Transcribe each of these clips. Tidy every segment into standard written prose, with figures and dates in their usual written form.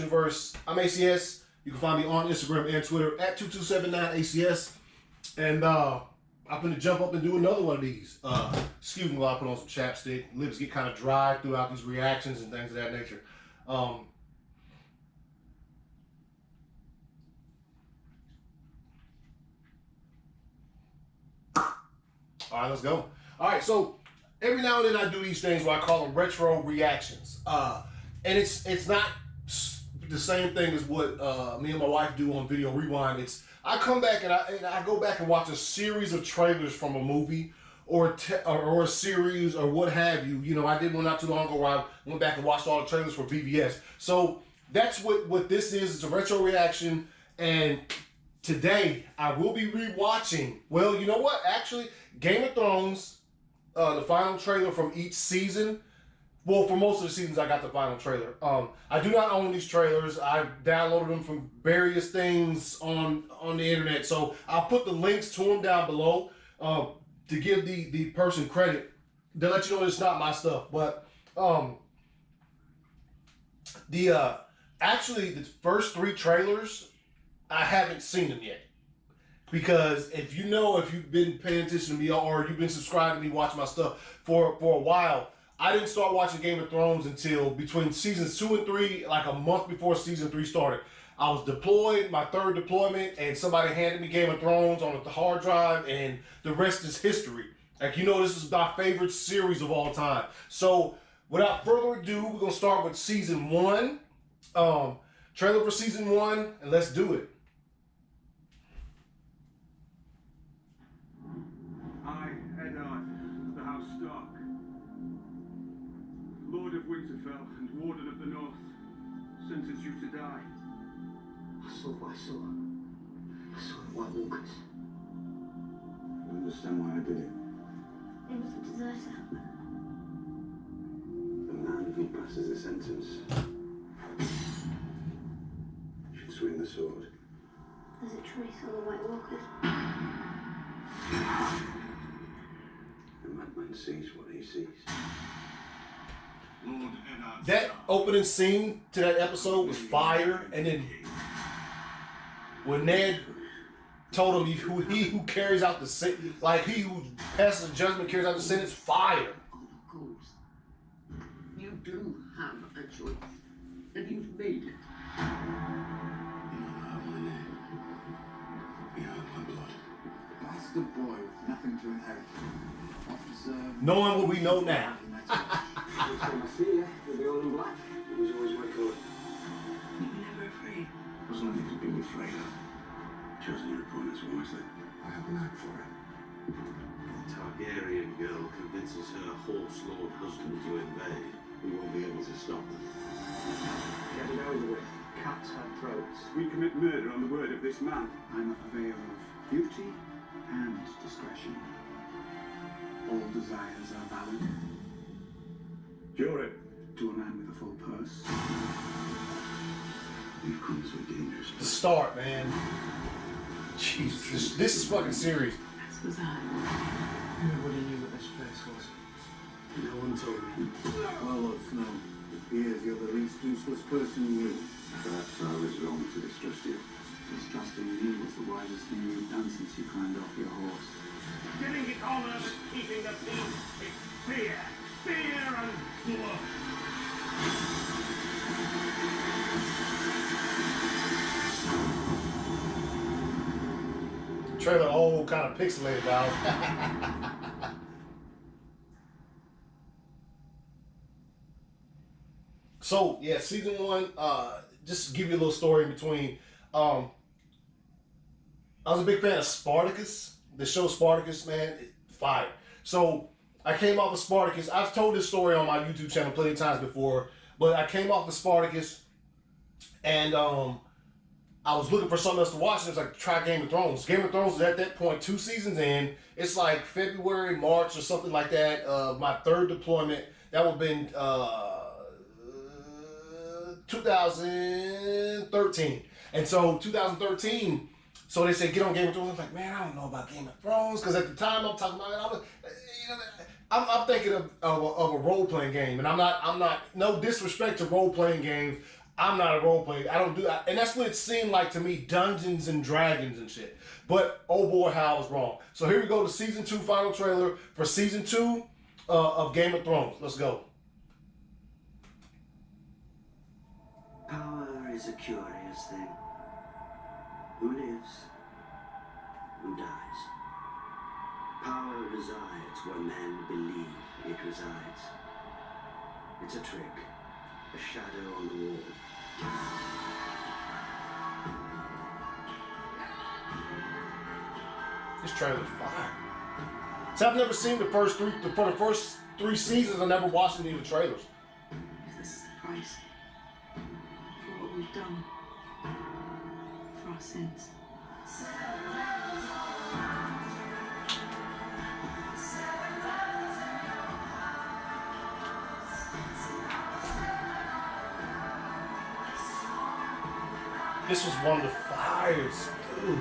Universe. I'm ACS. You can find me on Instagram and Twitter at 2279ACS. And I'm going to jump up and do another one of these. Excuse me while I put on some chapstick. Lips get kind of dry throughout these reactions and things of that nature. All right, let's go. All right, so every now and then I do these things where I call them retro reactions. And it's not the same thing as what me and my wife do on Video Rewind. It's I come back and I go back and watch a series of trailers from a movie or a series or what have you. You know, I did one not too long ago where I went back and watched all the trailers for BVS. So that's what this is. It's a retro reaction. And today I will be rewatching. Well, you know what? Actually, Game of Thrones, the final trailer from each season. Well, for most of the seasons, I got the final trailer. I do not own these trailers. I downloaded them from various things on the internet. So I'll put the links to them down below to give the person credit. To let you know it's not my stuff. But actually, the first 3 trailers, I haven't seen them yet. Because if you've been paying attention to me or you've been subscribed to me, watching my stuff for a while, I didn't start watching Game of Thrones until between seasons 2 and 3, like a month before season 3 started. I was deployed, my 3rd deployment, and somebody handed me Game of Thrones on the hard drive, and the rest is history. Like, you know, this is my favorite series of all time. So, without further ado, we're going to start with season 1. Trailer for season 1, and let's do it. Lord of Winterfell and Warden of the North, sentence you to die. I saw what I saw. I saw the White Walkers. You understand why I did it? He was a deserter. The man who passes the sentence should swing the sword. There's a choice on the White Walkers. The madman sees what he sees. That opening scene to that episode was fire, and then when Ned told him he who carries out the sentence, like he who passes the judgment carries out the sentence, fire. Of course. You do have a choice, and you've made it. You have my name. You have my blood. Bastard boy with nothing to inherit. Officer. Knowing what we know now. Next time I see you, you'll be all in black. It was always my colour. You'll be never afraid. There's nothing to be afraid of. Choosing your opponents wisely. I have an knack for it. The Targaryen girl convinces her horse lord husband to invade. We won't be able to stop them. Get it over with. Cut her throats. We commit murder on the word of this man. I'm a purveyor of beauty and discretion. All desires are valid. Jury. To a man with a full purse. You've come to a dangerous The place. start, man. Jesus, this is fucking serious. As was I. Nobody knew what this place was. No one told me. Well, Lord Snow, it appears you're the least useless person you knew. Perhaps I was wrong to distrust you. Distrusting me was the wisest thing you've done since you climbed off your horse. Getting the honor of keeping the peace is fear. Fear and blood. Trailer all kind of pixelated out. So yeah, season 1. Just to give you a little story in between. I was a big fan of Spartacus. The show Spartacus, man, fire. So I came off of Spartacus. I've told this story on my YouTube channel plenty of times before, but I came off of Spartacus, and I was looking for something else to watch, and it was like, try Game of Thrones. Game of Thrones was at that point 2 seasons in. It's like February, March, or something like that. My 3rd deployment. That would have been 2013. And so 2013, so they said, get on Game of Thrones. I'm like, man, I don't know about Game of Thrones. Because at the time I'm talking about it, I'm thinking of a role-playing game. And I'm not, no disrespect to role-playing games. I'm not a role player. I don't do that. And that's what it seemed like to me, Dungeons and Dragons and shit. But oh boy, how I was wrong. So here we go to season 2 final trailer for season 2 of Game of Thrones. Let's go. Power is a curious thing. Who lives? Who dies? Power resides where men believe it resides. It's a trick, a shadow on the wall. This trailer's fire. So I've never seen the first three seasons. I never watched any of the trailers. If this is the price for what we've done, for our sins. This was one of the fires, dude.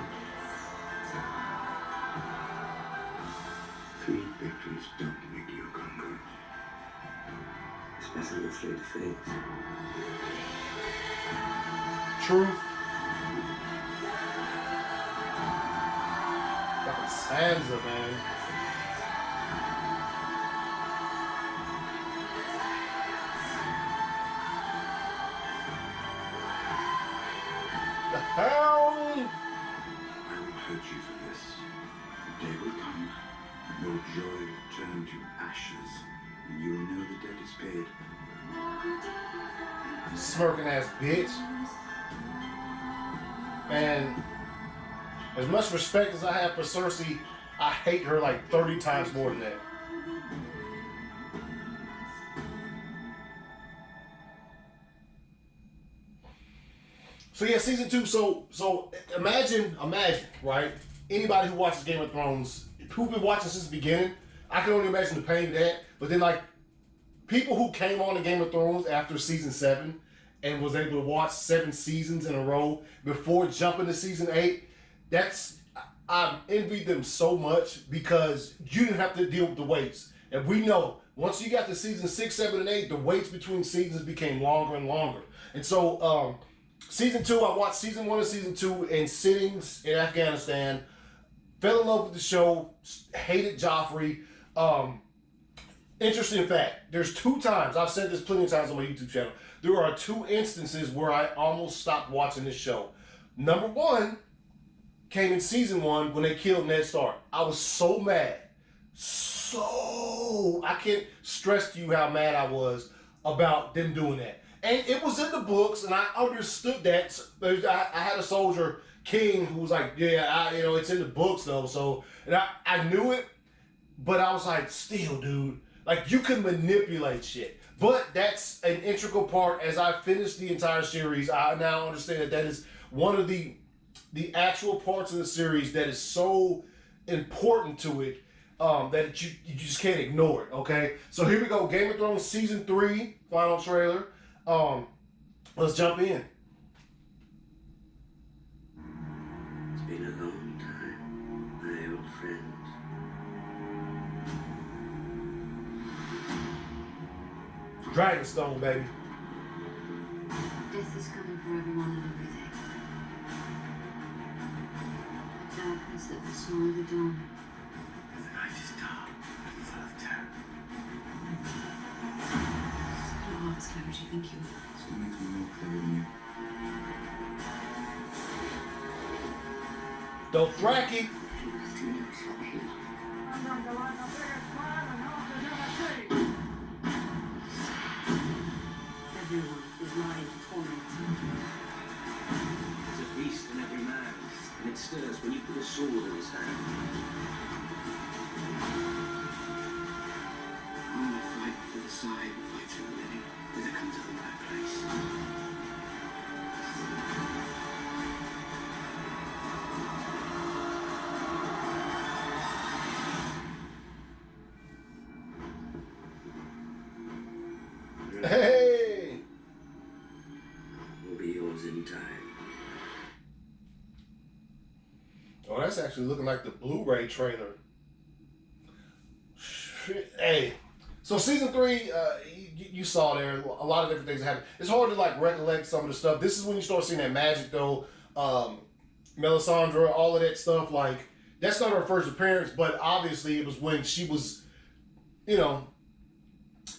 3 victories don't make you a conqueror. Especially with 3 defeats. Truth. Fucking Sansa, man. The hell? I will hurt you for this. The day will come. Your joy will turn to ashes. And you will know the debt is paid. Smirking ass bitch. And as much respect as I have for Cersei, I hate her like 30 times more than that. So yeah, season 2. So imagine, right? Anybody who watches Game of Thrones, who've been watching since the beginning, I can only imagine the pain of that. But then like people who came on to Game of Thrones after season 7 and was able to watch 7 seasons in a row before jumping to season 8, I envied them so much because you didn't have to deal with the waits. And we know once you got to season 6, 7, and 8, the waits between seasons became longer and longer. And so season 2, I watched season 1 and season 2 in sittings in Afghanistan. Fell in love with the show. Hated Joffrey. Interesting fact. There's 2 times, I've said this plenty of times on my YouTube channel, there are 2 instances where I almost stopped watching this show. Number 1 came in season 1 when they killed Ned Stark. I was so mad. I can't stress to you how mad I was about them doing that. And it was in the books, and I understood that. I had a soldier king who was like, yeah, it's in the books though. So, and I knew it, but I was like, still, dude, like you can manipulate shit. But that's an integral part. As I finished the entire series, I now understand that is one of the actual parts of the series that is so important to it that you just can't ignore it. Okay, so here we go. Game of Thrones season 3 final trailer. Let's jump in. It's been a long time, my old friend. Dragonstone, baby. Death is coming for everyone and everything. Darkness at the small of the dawn. The night is dark and full of terror. You're not as clever as you think you are. It's what makes me more clever than you. Dothraki. Everyone is lying torment. There's a beast in every man, and it stirs when you put a sword in his hand. I want to fight for the side that fights for the living. Did I come to the right place? Hey! Will be yours in time. Oh, that's actually looking like the Blu-ray trailer. Hey, so season 3, you saw there a lot of different things that happened. It's hard to like recollect some of the stuff. This is when you start seeing that magic though. Melisandre, all of that stuff. Like that's not her first appearance, but obviously it was when she was, you know,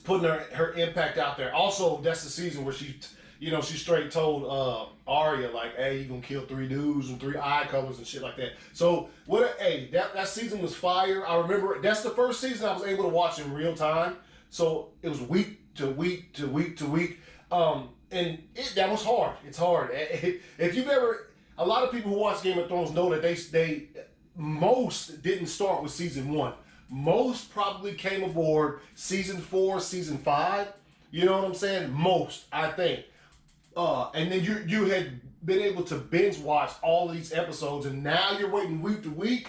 putting her impact out there. Also, that's the season where she, you know, she straight told Arya like, "Hey, you gonna kill 3 dudes and 3 eye colors and shit like that." So that season was fire. I remember that's the first season I was able to watch in real time. So it was week to week to week to week, and that was hard. It's hard. If you've ever, a lot of people who watch Game of Thrones know that they most didn't start with season 1. Most probably came aboard season 4, season 5. You know what I'm saying? Most, I think. And then you had been able to binge watch all of these episodes, and now you're waiting week to week,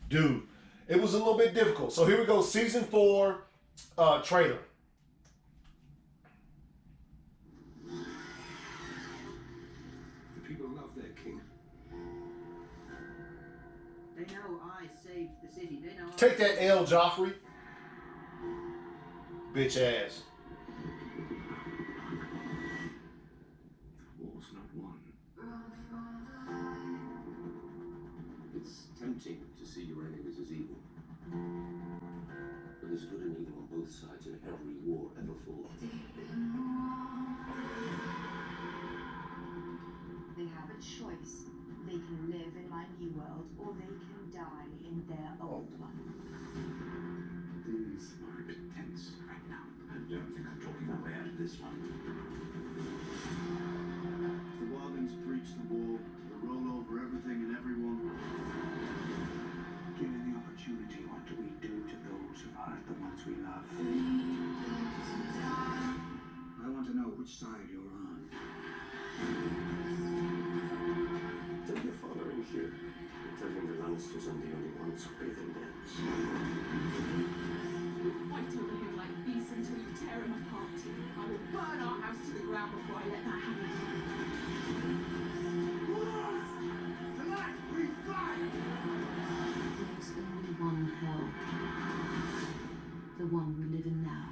dude. It was a little bit difficult. So here we go, season 4 trailer. The people love their king. They know I saved the city. They know. Take that L, Joffrey. Bitch ass. War's not won. It's tempting to see your enemies as evil. But there's good and evil on both sides in every war ever fought. They have a choice. They can live in my new world, or they can die in their old one. Things are a bit tense right now. I don't think I'm talking my way out of this one. The Wildlings breach the wall, they roll over everything and everyone. Given the opportunity, what do we do to those who hurt the ones we love? I want to know which side you're on. Don't your father in here? Tell him the Lannisters are the only ones who pay their debts. Fight over him like beasts until you tear him apart. I will burn our house to the ground before I let that happen. Tonight we fight! There's only one hell. The one we live in now.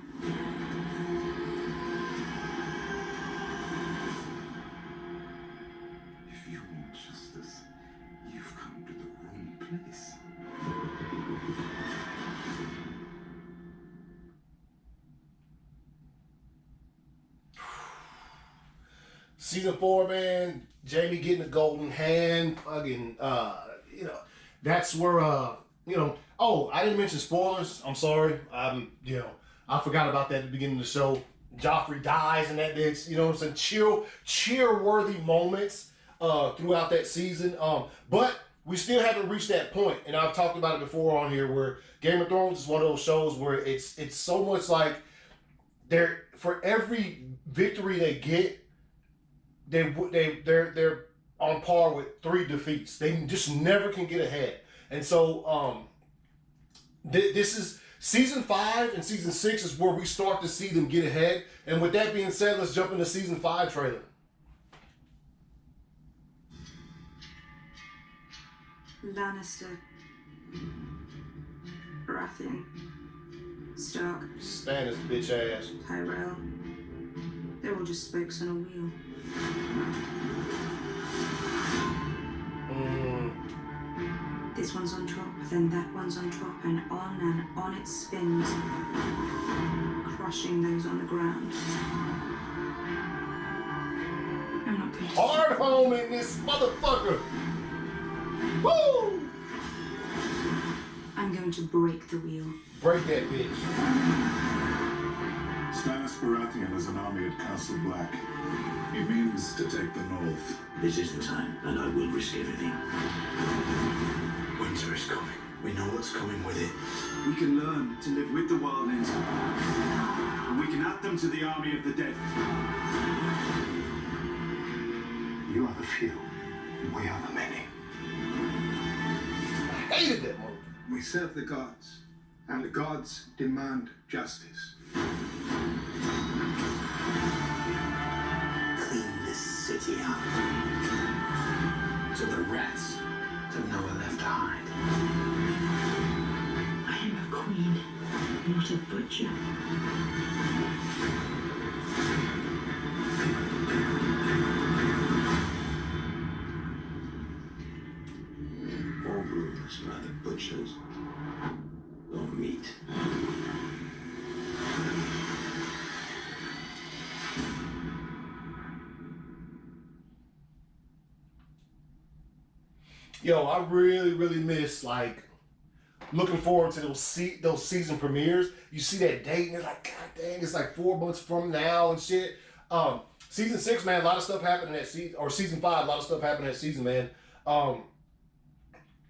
If you want justice, you've come to the wrong place. Season 4, man. Jamie getting the golden hand. Fucking, you know, that's where, you know. Oh, I didn't mention spoilers. I'm sorry. You know, I forgot about that at the beginning of the show. Joffrey dies and that bitch. You know what I'm saying? Cheer-worthy moments throughout that season. But we still haven't reached that point, and I've talked about it before on here, where Game of Thrones is one of those shows where it's so much like they're, for every victory they get, they're on par with 3 defeats. They just never can get ahead. And so this is season 5 and season 6 is where we start to see them get ahead. And with that being said, let's jump into season 5 trailer. Lannister, Baratheon, Stark, Stannis bitch ass. Tyrell. They're all just spokes on a wheel. This one's on top, then that one's on top, and on it spins, crushing those on the ground. I'm not going to... Hard home in this motherfucker. Woo! I'm going to break the wheel. Break that bitch. Stannis Baratheon has an army at Castle Black. He means to take the north. This is the time, and I will risk everything. Winter is coming. We know what's coming with it. We can learn to live with the Wildlings, and we can add them to the army of the dead. You are the few, and we are the many. I hated that movie. We serve the gods, and the gods demand justice. Clean this city up. So the rats have nowhere left to hide. I am a queen, not a butcher. ashes or meat. Yo, I really miss like looking forward to those season premieres. You see that date and it's like, God dang, it's like 4 months from now and shit. Season 6, man, a lot of stuff happened in that season, or season 5, a lot of stuff happened in that season, man.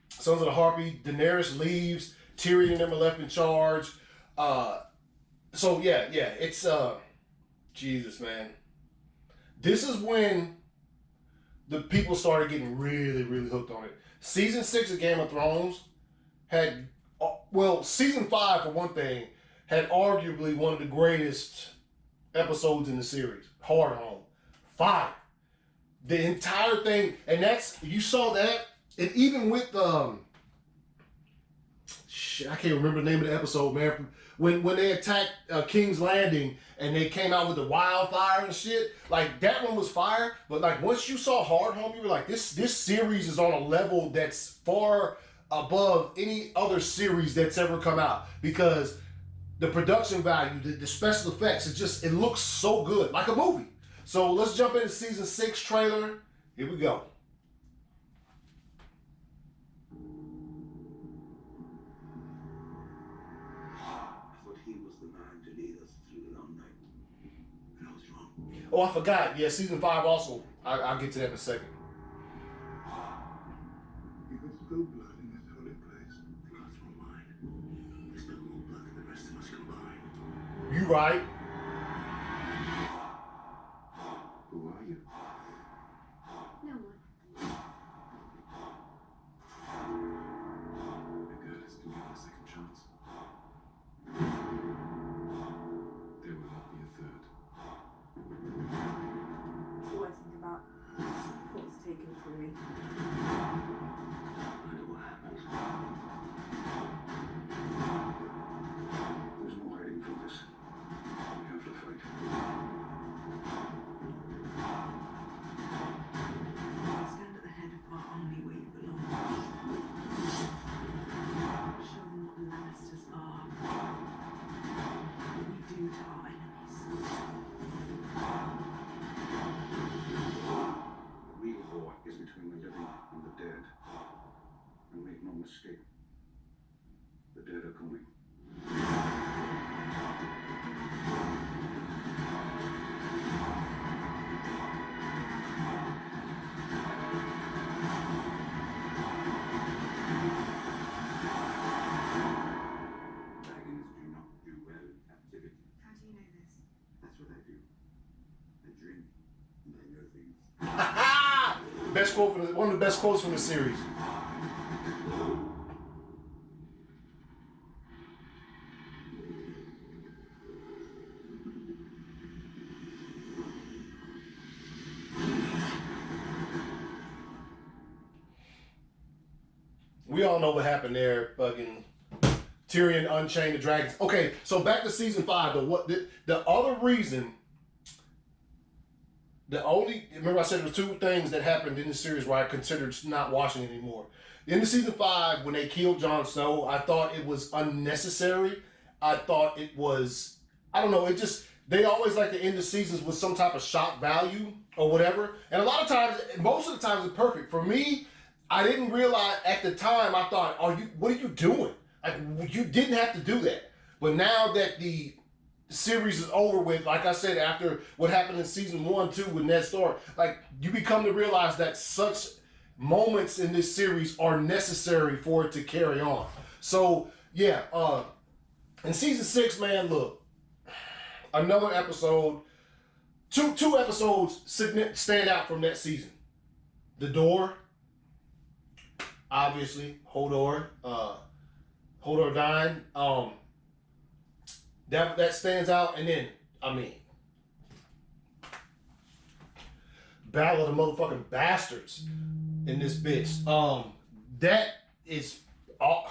Sons of the Harpy, Daenerys leaves, Tyrion and them are left in charge. So yeah, it's Jesus, man. This is when the people started getting really hooked on it. Season 6 of Game of Thrones had, well, season 5 for one thing, had arguably one of the greatest episodes in the series. Hard Home. 5. The entire thing, and that's, you saw that, and even with shit, I can't remember the name of the episode, man. When they attacked King's Landing and they came out with the wildfire and shit, like that one was fire. But like once you saw Hard Home, you were like, this series is on a level that's far above any other series that's ever come out, because the production value, the special effects, it looks so good, like a movie. So let's jump into season 6 trailer. Here we go. Oh, I forgot. Yeah, season 5 also. I'll get to that in a second. You can spill blood in this holy place. The gods won't mind. They spill more blood than the rest of us combined. You right. Who are you? No one. The goddess can give it a second chance. There will not be a third. All I think about what's taken from me. I know what happened. There's no hiding from this. We have to fight. Stand at the head of our army where you belong. Show them what the Lannisters are. What we do to our enemies. The real war is between the living and the dead. And make no mistake, the dead are coming. Dragons do not do well in captivity. How do you know this? That's what I do. I dream and I know things. Best quote one of the best quotes from the series. We all know what happened there. Fucking Tyrion unchained the dragons. Okay, so back to season 5. The other reason, remember I said there were 2 things that happened in the series where I considered not watching it anymore. In the season 5, when they killed Jon Snow, I thought it was unnecessary. I thought it was, I don't know, they always like to end the seasons with some type of shock value or whatever. And a lot of times, most of the times it's perfect. For me, I didn't realize at the time, I thought, what are you doing? Like, you didn't have to do that. But now that the series is over with, like I said, after what happened in season 1, 2 with Ned Stark, like you become to realize that such moments in this series are necessary for it to carry on. So yeah, in season 6, man, look, another episode, two episodes stand out from that season. The Door, obviously, Hodor dying. That stands out, and then Battle of the Motherfucking Bastards in this bitch. That is all.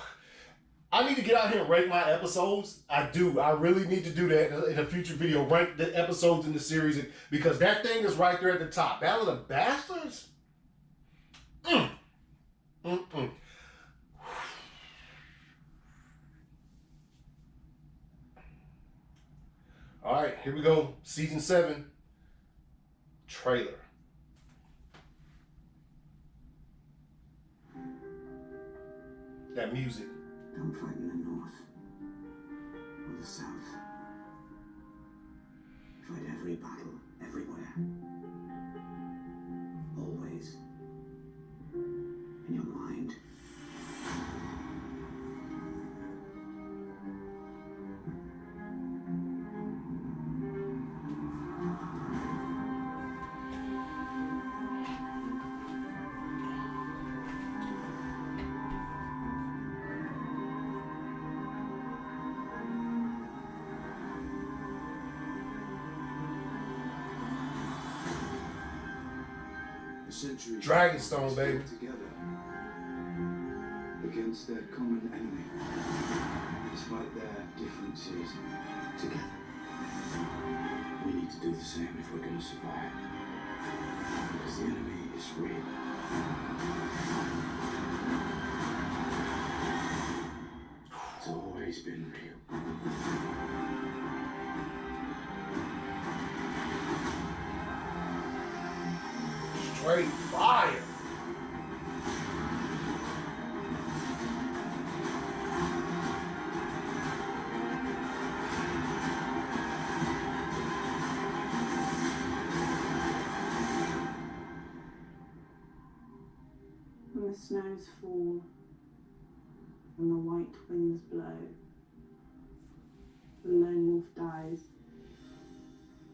I need to get out here and rank my episodes. I do. I really need to do that in a future video. Rank the episodes in the series, because that thing is right there at the top. Battle of the Bastards. All right, here we go. Season 7 trailer. That music. Don't fight in the north or the south. Fight every battle, everywhere. Always. In your mind. Centuries Dragonstone, baby. together against their common enemy, despite their differences. Together. We need to do the same if we're going to survive. Because the enemy is real. It's always been real. Straight fire. When the snows fall and the white winds blow, the lone wolf dies,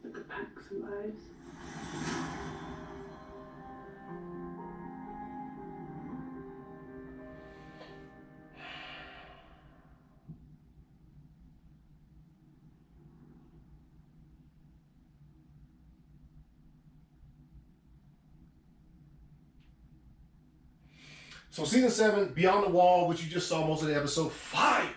but the pack survives. So season 7, Beyond the Wall, which you just saw most of the episode, fire.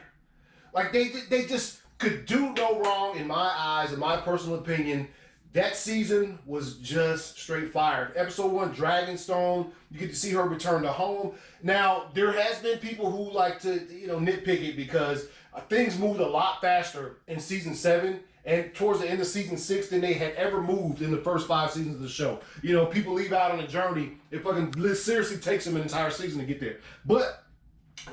Like they just could do no wrong in my eyes, in my personal opinion. That season was just straight fire. Episode 1, Dragonstone, you get to see her return to home. Now, there has been people who like to, nitpick it because things moved a lot faster in season 7 and towards the end of season 6 than they had ever moved in the first 5 seasons of the show. People leave out on a journey. It fucking seriously takes them an entire season to get there. But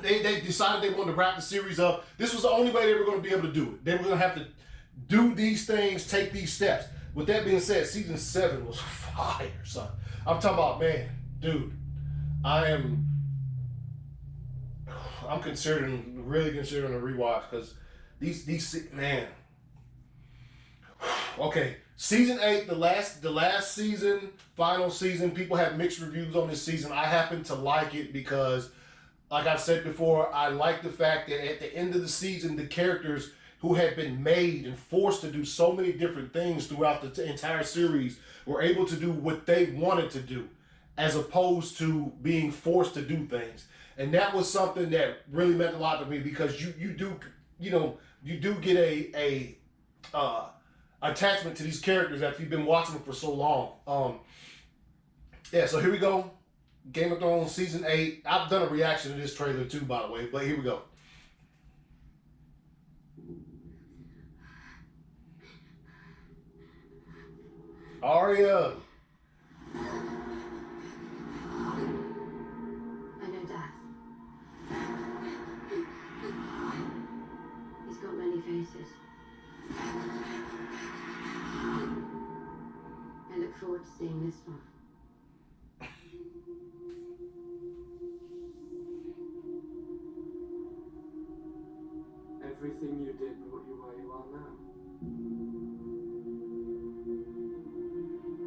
they decided they wanted to wrap the series up. This was the only way they were going to be able to do it. They were going to have to do these things, take these steps. With that being said, season 7 was fire, son. I'm talking about, man, dude, I'm really considering a rewatch because these man. Okay, season 8, the last season, final season. People have mixed reviews on this season. I happen to like it because, like I've said before, I like the fact that at the end of the season, the characters who had been made and forced to do so many different things throughout the entire series were able to do what they wanted to do, as opposed to being forced to do things. And that was something that really meant a lot to me because you do get a attachment to these characters after you've been watching them for so long. So here we go. Game of Thrones season 8. I've done a reaction to this trailer too, by the way, but here we go. Arya. I know Death. He's got many faces. I look forward to seeing this one. Everything you did brought you where you are now.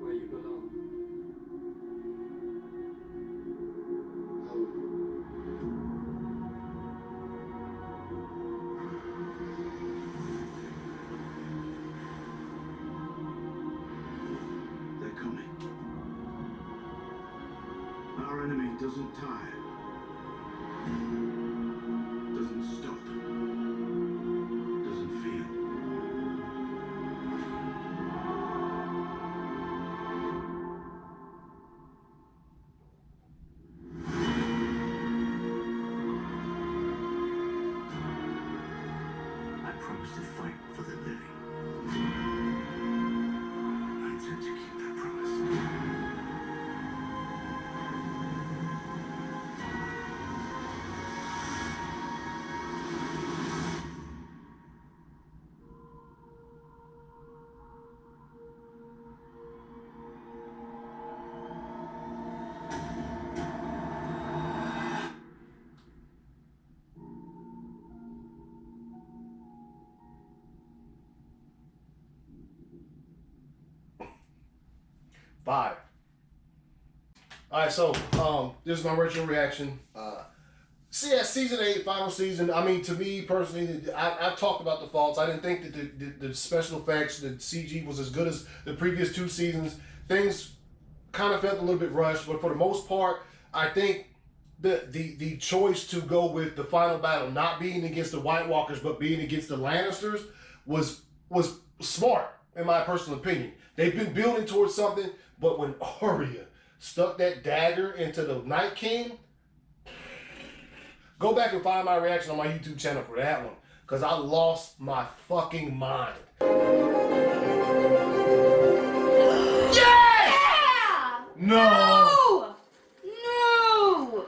Where you belong. They're coming. Our enemy doesn't tire. Doesn't stop. Doesn't feel. I promise to fight for the living. Vibe. Alright, so this is my retro reaction. CS season 8, final season. I mean, to me personally, I've talked about the faults. I didn't think that the special effects, the CG was as good as the previous 2 seasons. Things kind of felt a little bit rushed, but for the most part, I think the choice to go with the final battle not being against the White Walkers but being against the Lannisters was smart, in my personal opinion. They've been building towards something, but when Arya stuck that dagger into the Night King, go back and find my reaction on my YouTube channel for that one, because I lost my fucking mind. Yes! Yeah! No! No!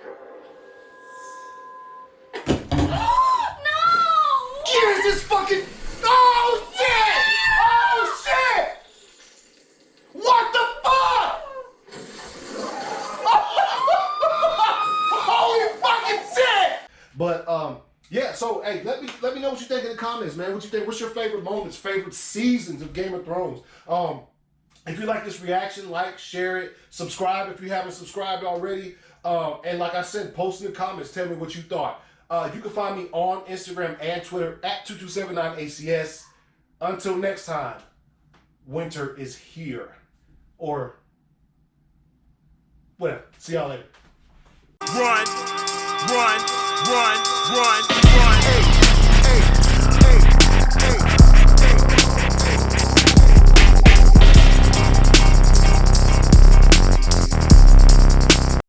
No! Yes, this fucking... Oh, shit! Oh, shit! What the fuck? Holy fucking shit! But, yeah, so, hey, let me know what you think in the comments, man. What you think? What's your favorite moments, favorite seasons of Game of Thrones? If you like this reaction, like, share it, subscribe if you haven't subscribed already. And like I said, post in the comments, tell me what you thought. You can find me on Instagram and Twitter at 2279ACS. Until next time, winter is here. Or whatever. See y'all later. Run, run, run, run, run.